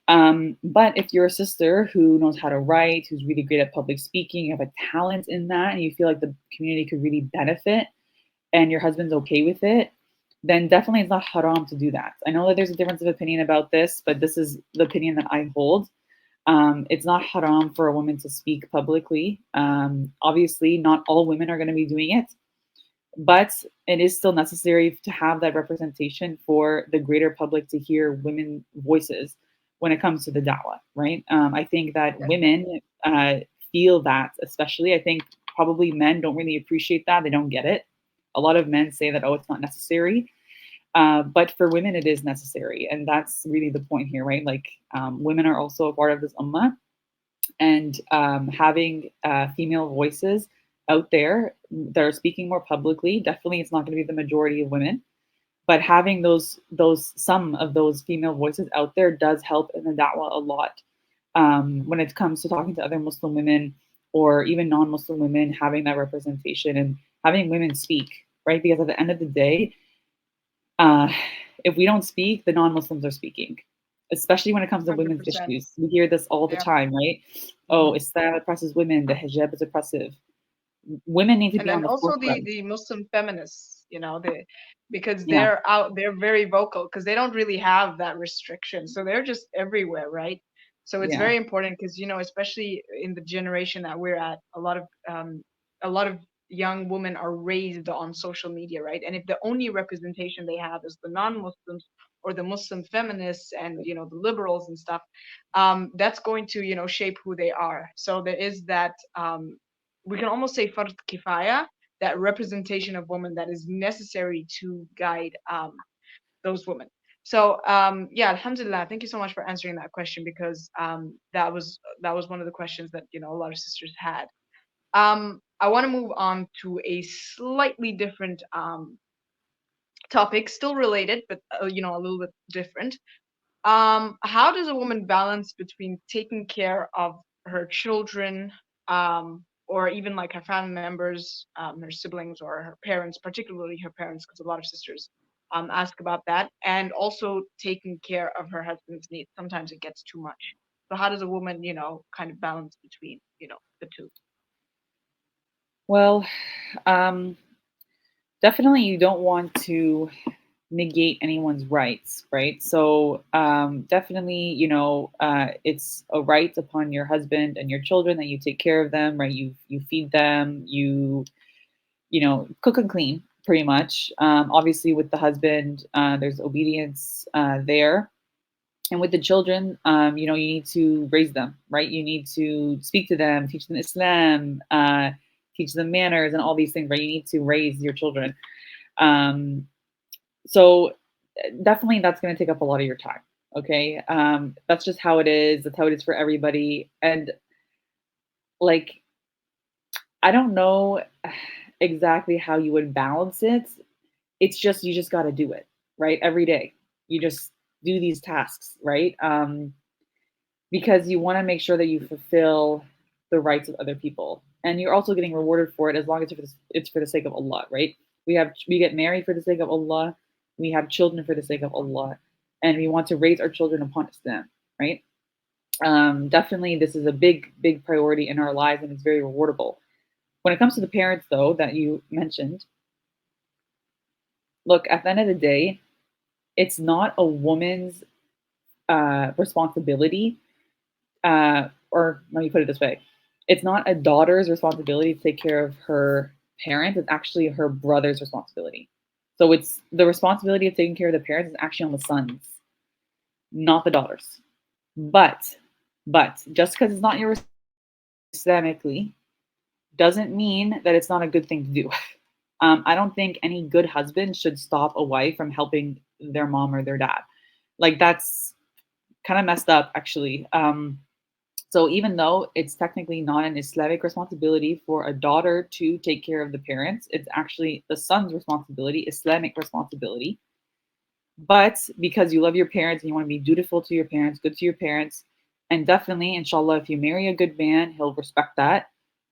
But if you're a sister who knows how to write, who's really great at public speaking, you have a talent in that, and you feel like the community could really benefit, and your husband's okay with it, then definitely it's not haram to do that. I know that there's a difference of opinion about this, but this is the opinion that I hold. It's not haram for a woman to speak publicly. Obviously, not all women are going to be doing it, but it is still necessary to have that representation for the greater public to hear women voices when it comes to the dawah, right? I think that
Yeah.
women feel that, especially. I think probably men don't really appreciate that. They don't get it. A lot of men say that, oh, it's not necessary. But for women, it is necessary. And that's really the point here, right? Like, women are also a part of this ummah, and having female voices out there that are speaking more publicly. Definitely, it's not going to be the majority of women, but having those some of those female voices out there does help in the da'wah a lot. When it comes to talking to other Muslim women or even non-Muslim women, having that representation and having women speak, right? Because at the end of the day, uh, if we don't speak, the non-Muslims are speaking, especially when it comes to women's
100%.
issues. We hear this all the
Yeah.
time, right? Oh,
Hmm.
Islam oppresses women, the hijab is oppressive. Women need to
And
be on
then
the
also
forefront.
the Muslim feminists, because
Yeah,
they're very vocal because they don't really have that restriction, so they're just everywhere, right? So it's
yeah,
very important because especially in the generation that we're at, a lot of young women are raised on social media, right? And if the only representation they have is the non-Muslims or the Muslim feminists and the liberals and stuff, that's going to shape who they are. So there is that we can almost say fard kifaya, that representation of women that is necessary to guide those women. So yeah, alhamdulillah, thank you so much for answering that question because that was one of the questions that a lot of sisters had. I want to move on to a slightly different topic, still related, but a little bit different. How does a woman balance between taking care of her children, or even like her family members, her siblings or her parents, particularly her parents, because a lot of sisters ask about that, and also taking care of her husband's needs? Sometimes it gets too much. So how does a woman, kind of balance between, the two?
well, um, definitely you don't want to. negate anyone's rights, right? So definitely, it's a right upon your husband and your children that you take care of them, right? You feed them, cook and clean, pretty much. Obviously, with the husband, there's obedience there, and with the children, you need to raise them, right? You need to speak to them, teach them Islam, teach them manners, and all these things, right? You need to raise your children. Um, so definitely that's going to take up a lot of your time. Okay. That's just how it is. That's how it is for everybody. And like, I don't know exactly how you would balance it. It's just, you just got to do it, right? Every day. You just do these tasks, right? Because you want to make sure that you fulfill the rights of other people. And you're also getting rewarded for it as long as it's for the sake of Allah, right? We get married for the sake of Allah. We have children for the sake of Allah, and we want to raise our children upon Islam, right? Definitely, this is a big priority in our lives, and it's very rewardable. When it comes to the parents, though, that you mentioned, look, at the end of the day, it's not a woman's responsibility, or let me put it this way, it's not a daughter's responsibility to take care of her parents. It's actually her brother's responsibility. So it's the responsibility of taking care of the parents is actually on the sons, not the daughters. But just because it's not your Islamically doesn't mean that it's not a good thing to do. I don't think any good husband should stop a wife from helping their mom or their dad. Like, that's kind of messed up, actually. So even though it's technically not an Islamic responsibility for a daughter to take care of the parents, it's actually the son's responsibility, Islamic responsibility. But because you love your parents and you want to be dutiful to your parents, good to your parents, and definitely, inshallah, if you marry a good man, he'll respect that.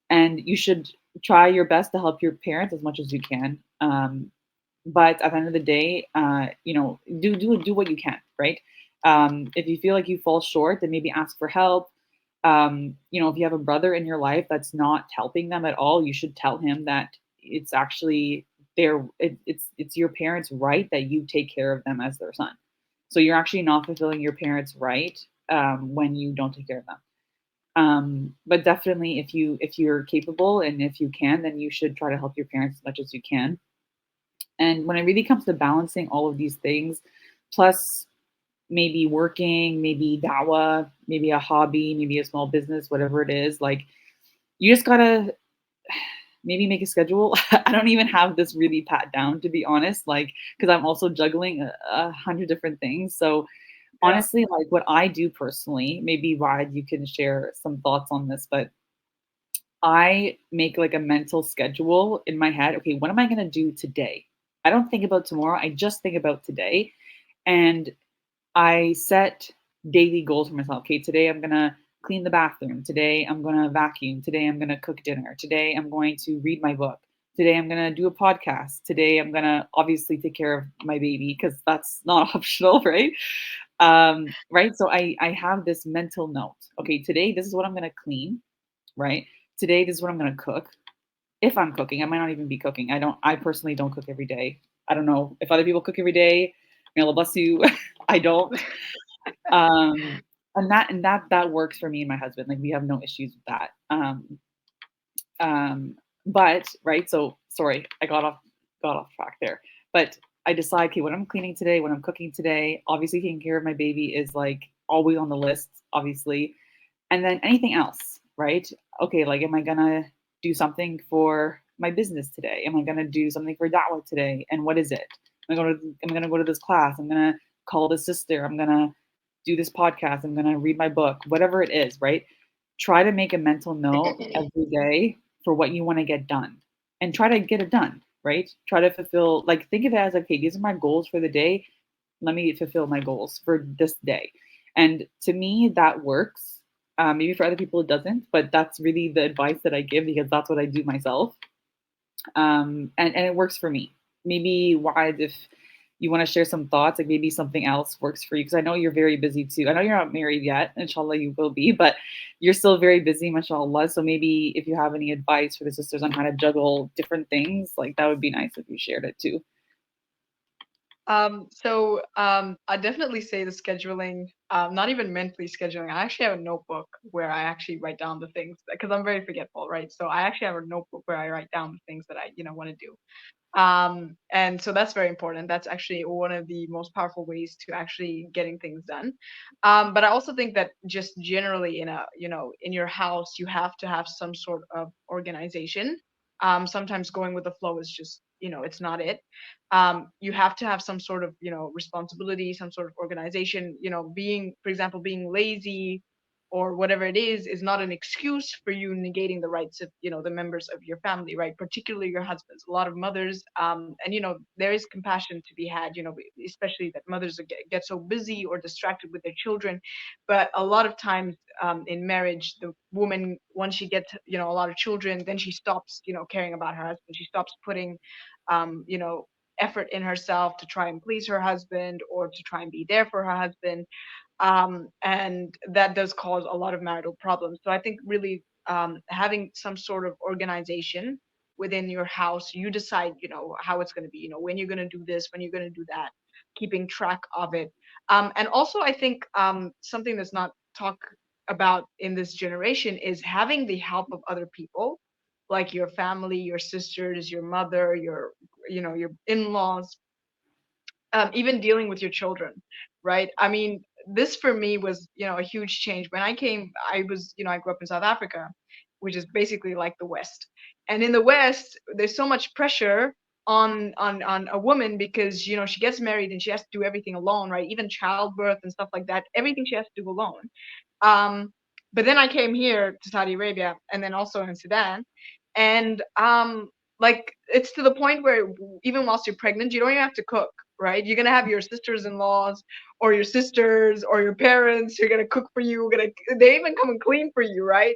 And you should try your best to help your parents as much as you can. But at the end of the day, do what you can, right? If you feel like you fall short, then maybe ask for help. If you have a brother in your life that's not helping them at all, you should tell him that it's actually it's your parents' right that you take care of them as their son. So you're actually not fulfilling your parents' right when you don't take care of them. But definitely, if you're capable and if you can, then you should try to help your parents as much as you can. And when it really comes to balancing all of these things, plus maybe working, maybe dawah, maybe a hobby, maybe a small business, whatever it is, like, you just gotta maybe make a schedule. I don't even have this really pat down, to be honest, like, because I'm also juggling a hundred different things. So
Yeah.
honestly, like, what I do personally, maybe Ryan, you can share some thoughts on this, but I make like a mental schedule in my head. Okay, what am I gonna do today? I don't think about tomorrow. I just think about today. And I set daily goals for myself. Okay, today I'm gonna clean the bathroom. Today I'm gonna vacuum. Today I'm gonna cook dinner. Today I'm going to read my book. Today I'm gonna do a podcast. Today I'm gonna obviously take care of my baby because that's not optional, right? Right. So I have this mental note. Okay, today this is what I'm gonna clean. Right. Today this is what I'm gonna cook. If I'm cooking, I might not even be cooking. I personally don't cook every day. I don't know if other people cook every day. May Allah bless you. I don't. And that works for me and my husband. Like, we have no issues with that. But right, so sorry, I got off track there. But I decide, okay, what I'm cleaning today, what I'm cooking today. Obviously, taking care of my baby is like always on the list, obviously. And then anything else, right? Okay, like, am I gonna do something for my business today? Am I gonna do something for da'wah today? And what is it? Am I gonna go to this class? I'm gonna call this sister. I'm gonna do this podcast. I'm gonna read my book. Whatever it is, right? Try to make a mental note every day for what you want to get done, and try to get it done. Right? Try to fulfill. Like, think of it as, okay, these are my goals for the day. Let me fulfill my goals for this day. And to me, that works. Maybe for other people it doesn't, but that's really the advice that I give because that's what I do myself. And it works for me. Maybe why, if you want to share some thoughts, like maybe something else works for you, because I know you're very busy too. I know you're not married yet, inshallah you will be, but you're still very busy, mashallah. So maybe if you have any advice for the sisters on how to juggle different things, like, that would be nice if you shared it too.
I definitely say the scheduling, not even mentally scheduling. I actually have a notebook where I actually write down the things because I'm very forgetful, right? So I actually have a notebook where I write down the things that I, want to do. And so that's very important. That's actually one of the most powerful ways to actually getting things done. But I also think that just generally in a, in your house, you have to have some sort of organization. Sometimes going with the flow is just, it's not it. You have to have some sort of, responsibility, some sort of organization, being, for example, being lazy or whatever it is not an excuse for you negating the rights of, the members of your family, right? Particularly your husbands. A lot of mothers, and there is compassion to be had, especially that mothers get so busy or distracted with their children. But a lot of times, in marriage, the woman, once she gets, a lot of children, then she stops, caring about her husband. She stops putting, effort in herself to try and please her husband or to try and be there for her husband. And that does cause a lot of marital problems. So I think really, having some sort of organization within your house, you decide, how it's going to be, when you're going to do this, when you're going to do that, keeping track of it. And also, I think, something that's not talked about in this generation is having the help of other people, like your family, your sisters, your mother, your in-laws, even dealing with your children, right? I mean, this for me was, a huge change. When I came, I grew up in South Africa, which is basically like the West. And in the West, there's so much pressure on a woman because, she gets married and she has to do everything alone, right? Even childbirth and stuff like that, everything she has to do alone. Um, but then I came here to Saudi Arabia and then also in Sudan. And like it's to the point where even whilst you're pregnant, you don't even have to cook, right? You're gonna have your sisters-in-laws or your sisters or your parents who are gonna cook for you. They even come and clean for you, right?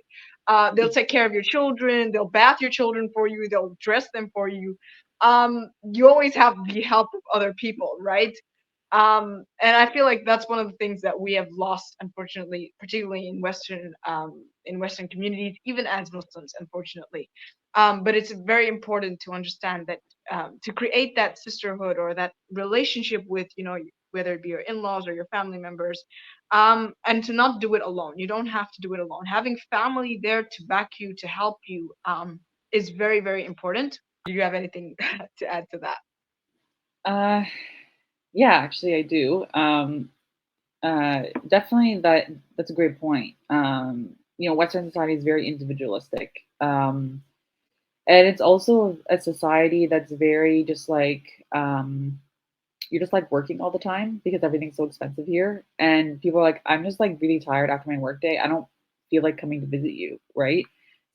They'll take care of your children. They'll bath your children for you. They'll dress them for you. You always have the help of other people, right? And I feel like that's one of the things that we have lost, unfortunately, particularly in Western communities, even as Muslims, unfortunately. But it's very important to understand that, to create that sisterhood or that relationship with, whether it be your in-laws or your family members, and to not do it alone. You don't have to do it alone. Having family there to back you, to help you, is very, very important. Do you have anything to add to that?
Uh, yeah, actually, I do. Definitely that's a great point. Western society is very individualistic, and it's also a society that's very just like you're just like working all the time because everything's so expensive here, and people are like, I'm just like really tired after my work day. I don't feel like coming to visit you, right?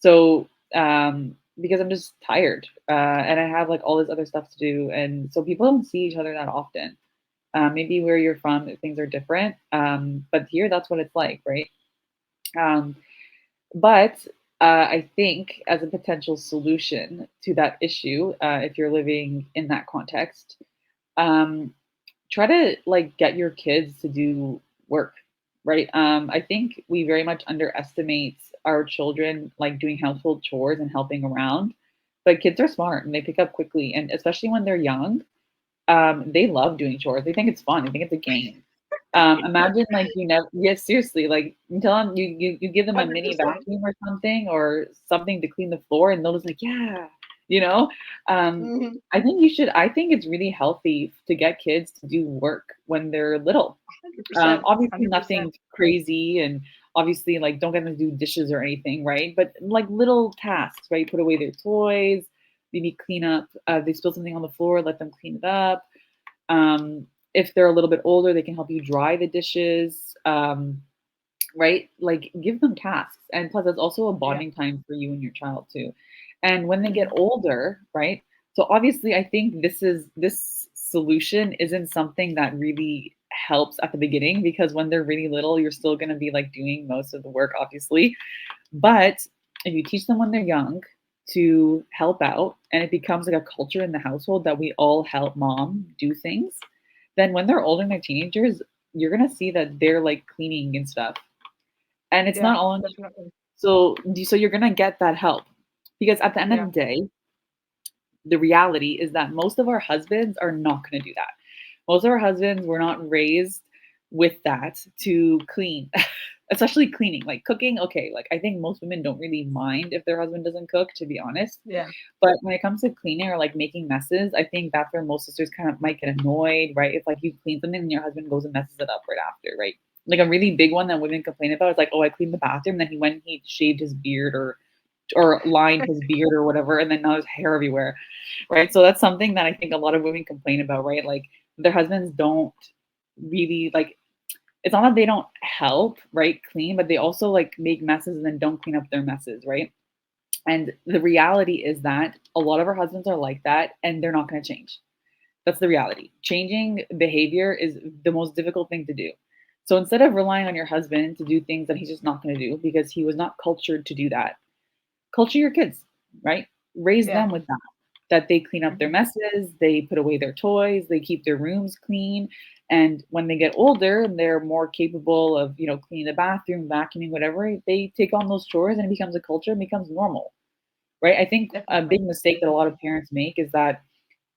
So because I'm just tired, and I have like all this other stuff to do, and so people don't see each other that often. Maybe where you're from, things are different. But here, that's what it's like, right? Um, but I think as a potential solution to that issue, if you're living in that context, um, try to like get your kids to do work, right? I think we very much underestimate our children like doing household chores and helping around, but kids are smart and they pick up quickly, and especially when they're young, they love doing chores. They think it's fun. They think it's a game. Imagine like you never, yes, seriously, like you tell them you give them a mini
100%.
vacuum or something to clean the floor, and they'll just like, yeah, you know. Um,
Mm-hmm.
I think you should. I think it's really healthy to get kids to do work when they're little.
100%.
Obviously
100%.
nothing crazy, and obviously like don't get them to do dishes or anything, right? But like little tasks, right? Put away their toys, maybe clean up. They spill something on the floor, let them clean it up. If they're a little bit older, they can help you dry the dishes, right? Like give them tasks. And plus, it's also a
Yeah.
bonding time for you and your child too. And when they get
Mm-hmm.
older, right? So obviously, I think this solution isn't something that really helps at the beginning because when they're really little, you're still going to be like doing most of the work, obviously. But if you teach them when they're young to help out and it becomes like a culture in the household that we all help mom do things, then when they're older and they're teenagers, you're gonna see that they're like cleaning and stuff. And it's
Yeah,
not all on you.
definitely.
So you're gonna get that help. Because at the end of
Yeah.
the day, the reality is that most of our husbands are not gonna do that. Most of our husbands were not raised with that to clean, especially cleaning, like cooking. Okay, like I think most women don't really mind if their husband doesn't cook, to be honest.
Yeah,
But when it comes to cleaning or like making messes, I think that's where most sisters kind of might get annoyed, right? If like you clean something and your husband goes and messes it up right after, right? Like a really big one that women complain about is like, oh, I cleaned the bathroom, then he went and he shaved his beard or lined his beard or whatever, and then now there's hair everywhere, right? So that's something that I think a lot of women complain about, right? Like their husbands don't really like. It's not that they don't help, right, clean, but they also like make messes and then don't clean up their messes, right? And the reality is that a lot of our husbands are like that, and they're not going to change. That's the reality. Changing behavior is the most difficult thing to do. So instead of relying on your husband to do things that he's just not going to do because he was not cultured to do that, culture your kids, right? Raise
yeah.
them with that they clean up their
Hmm.
messes, they put away their toys, they keep their rooms clean. And when they get older and they're more capable of, cleaning the bathroom, vacuuming, whatever, they take on those chores and it becomes a culture and becomes normal, right? I think a
Definitely.
big mistake that a lot of parents make is that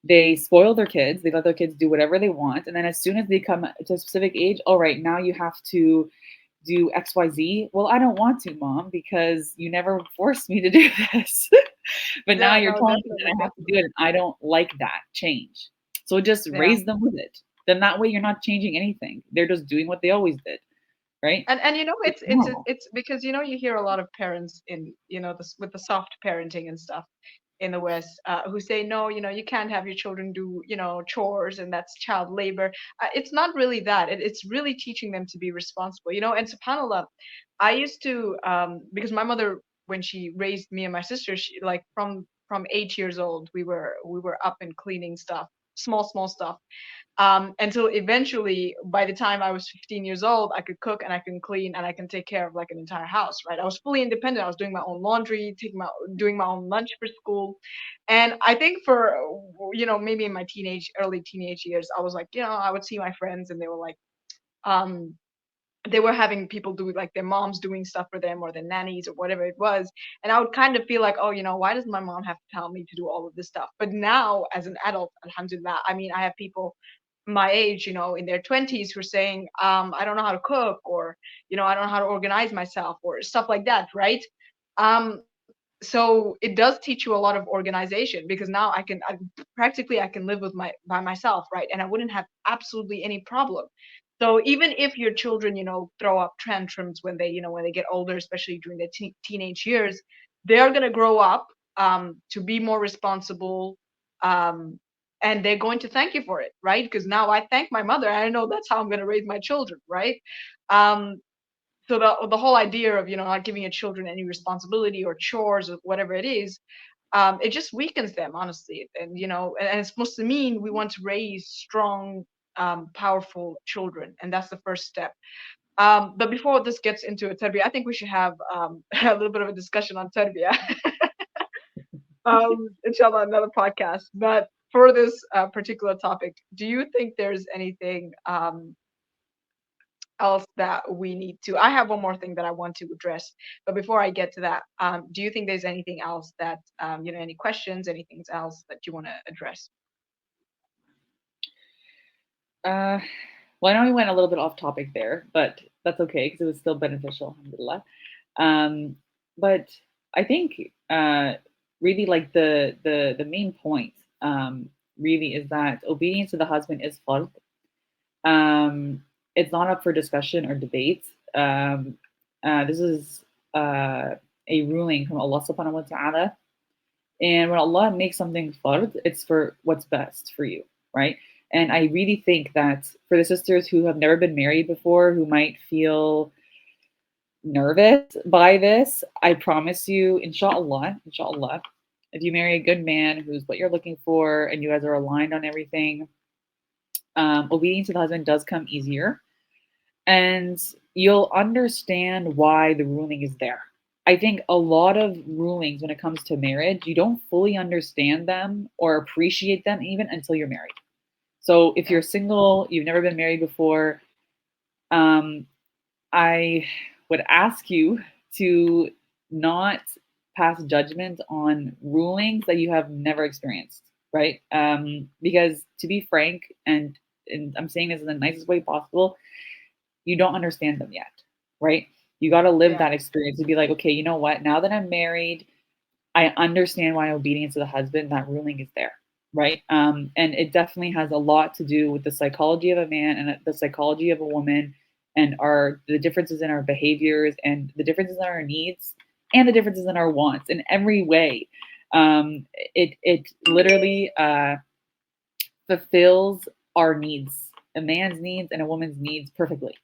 they spoil their kids, they let their kids do whatever they want, and then as soon as they come to a specific age, all right, now you have to do XYZ. Well, I don't want to, mom, because you never forced me to do this. But now
Yeah,
you're
no,
telling me that
definitely,
I have to do
definitely.
it, and I don't like that change. So just
Yeah.
raise them with it. Then that way you're not changing anything. They're just doing what they always did, right?
And
It's normal.
it's because you hear a lot of parents in this with the soft parenting and stuff in the West, who say no, you can't have your children do chores, and that's child labor. It's not really that. It's really teaching them to be responsible. And subhanallah, I used to, because my mother, when she raised me and my sister, she like from 8 years old, we were up and cleaning stuff, small stuff, until eventually, by the time I was 15 years old, I could cook and I can clean and I can take care of like an entire house, right? I was fully independent. I was doing my own laundry, doing my own lunch for school. And I think for, maybe in my early teenage years, I was like, I would see my friends and um, they were having people do like their moms doing stuff for them or their nannies or whatever it was. And I would kind of feel like, oh, why does my mom have to tell me to do all of this stuff? But now as an adult, alhamdulillah, I mean, I have people my age, in their 20s who are saying, I don't know how to cook, or, I don't know how to organize myself, or stuff like that, right? So it does teach you a lot of organization, because now practically I can live by myself, right? And I wouldn't have absolutely any problem. So even if your children, throw up tantrums when they get older, especially during their teenage years, they're going to grow up to be more responsible, um, and they're going to thank you for it, right? Because now I thank my mother, and I know that's how I'm going to raise my children, right? Um, so the whole idea of not giving your children any responsibility or chores or whatever it is, it just weakens them, honestly. And and it's supposed to mean we want to raise strong, powerful children, and that's the first step. But before this gets into a tarbiyah, I think we should have a little bit of a discussion on tarbiyah. Inshallah, another podcast. But for this particular topic, do you think there's anything else that we need to? I have one more thing that I want to address, but before I get to that, do you think there's anything else that any questions, anything else that you want to address?
Uh, well, I know we went a little bit off topic there, but that's okay because it was still beneficial, alhamdulillah. Um, but I think really like the main point really is that obedience to the husband is fard. It's not up for discussion or debate. This is a ruling from Allah subhanahu wa ta'ala. And when Allah makes something fard, it's for what's best for you, right? And I really think that for the sisters who have never been married before, who might feel nervous by this, I promise you, inshallah, if you marry a good man who's what you're looking for and you guys are aligned on everything, obedience to the husband does come easier, and you'll understand why the ruling is there. I think a lot of rulings when it comes to marriage, you don't fully understand them or appreciate them even until you're married. So if
Yeah.
you're single, you've never been married before, um, I would ask you to not pass judgment on rulings that you have never experienced, right? Because to be frank, and and I'm saying this in the nicest way possible, you don't understand them yet, right? You got to live
Yeah.
that experience to be like, okay, you know what? Now that I'm married, I understand why obedience to the husband, that ruling is there, right? And it definitely has a lot to do with the psychology of a man and the psychology of a woman, and our the differences in our behaviors and the differences in our needs and the differences in our wants in every way. It literally fulfills our needs, a man's needs and a woman's needs perfectly.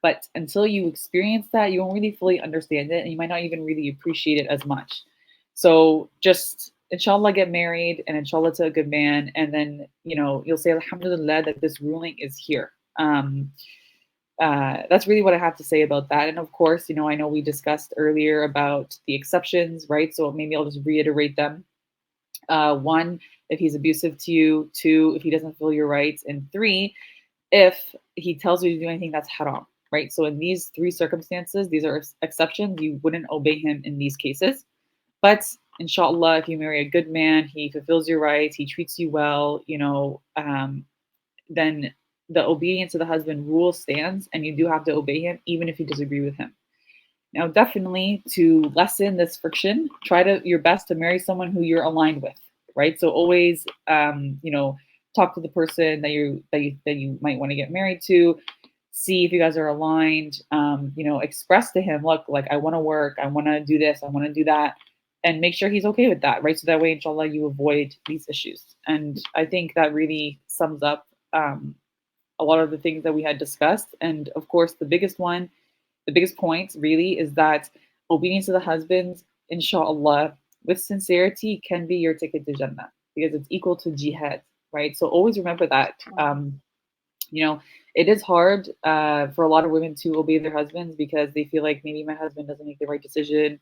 But until you experience that, you won't really fully understand it, and you might not even really appreciate it as much. So just inshallah get married, and inshallah to a good man, and then you'll say alhamdulillah that this ruling is here. That's really what I have to say about that. And of course, I know we discussed earlier about the exceptions, right? So maybe I'll just reiterate them. One, if he's abusive to you. Two, if he doesn't feel your rights. And three, if he tells you to do anything that's haram, right? So in these three circumstances, these are exceptions. You wouldn't obey him in these cases. But inshallah, if you marry a good man, he fulfills your rights, he treats you well, then the obedience to the husband rule stands, and you do have to obey him, even if you disagree with him. Now, definitely to lessen this friction, try to your best to marry someone who you're aligned with, right? So always, talk to the person that you might want to get married to. See if you guys are aligned. Express to him, look, like I want to work, I want to do this, I want to do that, and make sure he's okay with that, right? So that way, inshallah, you avoid these issues. And I think that really sums up a lot of the things that we had discussed. And of course, the biggest point really is that obedience to the husbands, inshallah, with sincerity can be your ticket to Jannah, because it's equal to jihad, right? So always remember that. You know, it is hard for a lot of women to obey their husbands because they feel like maybe my husband doesn't make the right decision.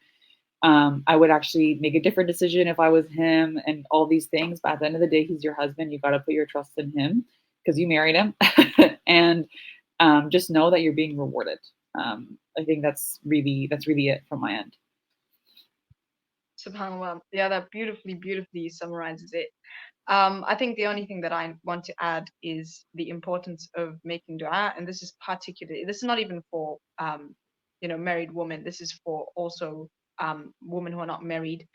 I would actually make a different decision if I was him, and all these things. But at the end of the day, he's your husband. You got to put your trust in him because you married him, and just know that you're being rewarded. I think that's really it from my end.
SubhanAllah. Yeah, that beautifully summarizes it. I think the only thing that I want to add is the importance of making dua, and this is not even for married women. This is for also women who are not married.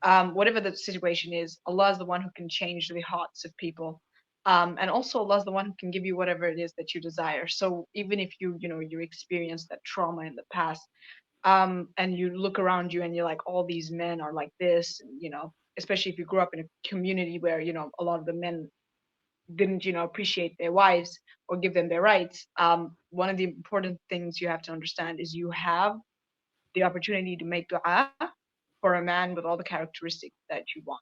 Whatever the situation is, Allah is the one who can change the hearts of people. And also Allah is the one who can give you whatever it is that you desire. So even if you experienced that trauma in the past, and you look around you and you're like, all these men are like this, and, especially if you grew up in a community where a lot of the men didn't appreciate their wives or give them their rights. One of the important things you have to understand is you have the opportunity to make dua for a man with all the characteristics that you want.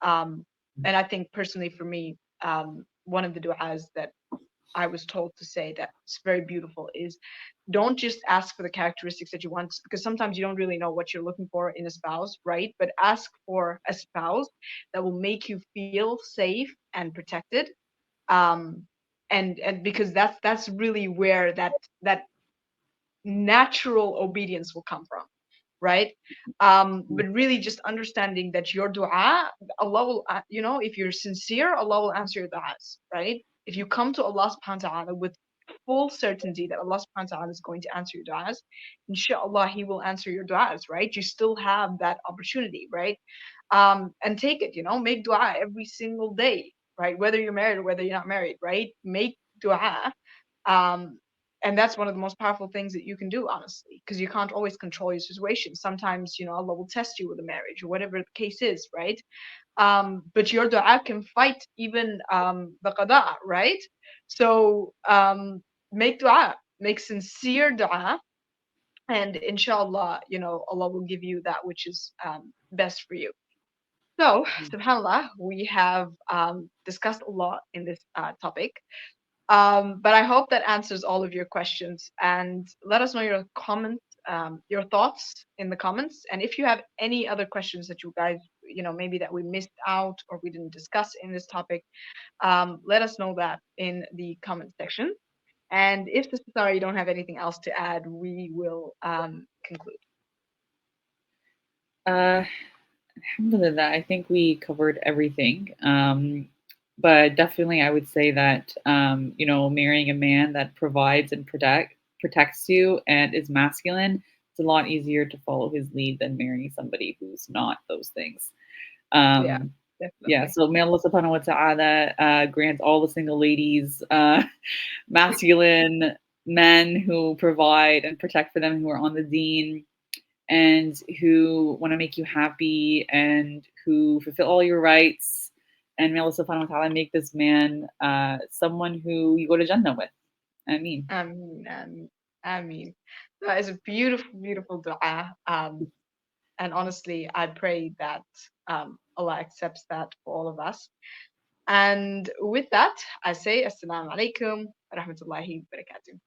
um, and I think personally for me, one of the du'as that I was told to say that's very beautiful is, don't just ask for the characteristics that you want, because sometimes you don't really know what you're looking for in a spouse, right? But ask for a spouse that will make you feel safe and protected. um and because that's really where that natural obedience will come from, right? But really just understanding that your dua, Allah will, if you're sincere, Allah will answer your du'as, right? If you come to Allah subhanahu wa ta'ala with full certainty that Allah subhanahu wa ta'ala is going to answer your du'as, inshallah, He will answer your du'as, right? You still have that opportunity, right? And take it, make dua every single day, right? Whether you're married or whether you're not married, right? Make dua. um, and that's one of the most powerful things that you can do, honestly, because you can't always control your situation. Sometimes Allah will test you with a marriage or whatever the case is, right? But your dua can fight even the qada, right? So make dua, make sincere dua, and inshallah, Allah will give you that which is best for you. So subhanallah, we have discussed a lot in this topic. But I hope that answers all of your questions. And let us know your comments, your thoughts in the comments. And if you have any other questions that you guys, maybe that we missed out or we didn't discuss in this topic, let us know that in the comment section. And if Sister Sarah, you don't have anything else to add, we will conclude.
Uh, Alhamdulillah, I think we covered everything. But definitely, I would say that marrying a man that provides and protects you and is masculine, it's a lot easier to follow his lead than marrying somebody who's not those things.
Yeah,
Um, yeah,
definitely.
so may Allah subhanahu wa ta'ala grants all the single ladies masculine men who provide and protect for them, who are on the deen and who want to make you happy and who fulfill all your rights. And may Allah subhanahu wa ta'ala make this man someone who you go to Jannah with. I mean,
I mean, that is a beautiful, beautiful dua. And honestly, I pray that Allah accepts that for all of us. And with that, I say Assalamu alaikum wa rahmatullahi wa barakatuh.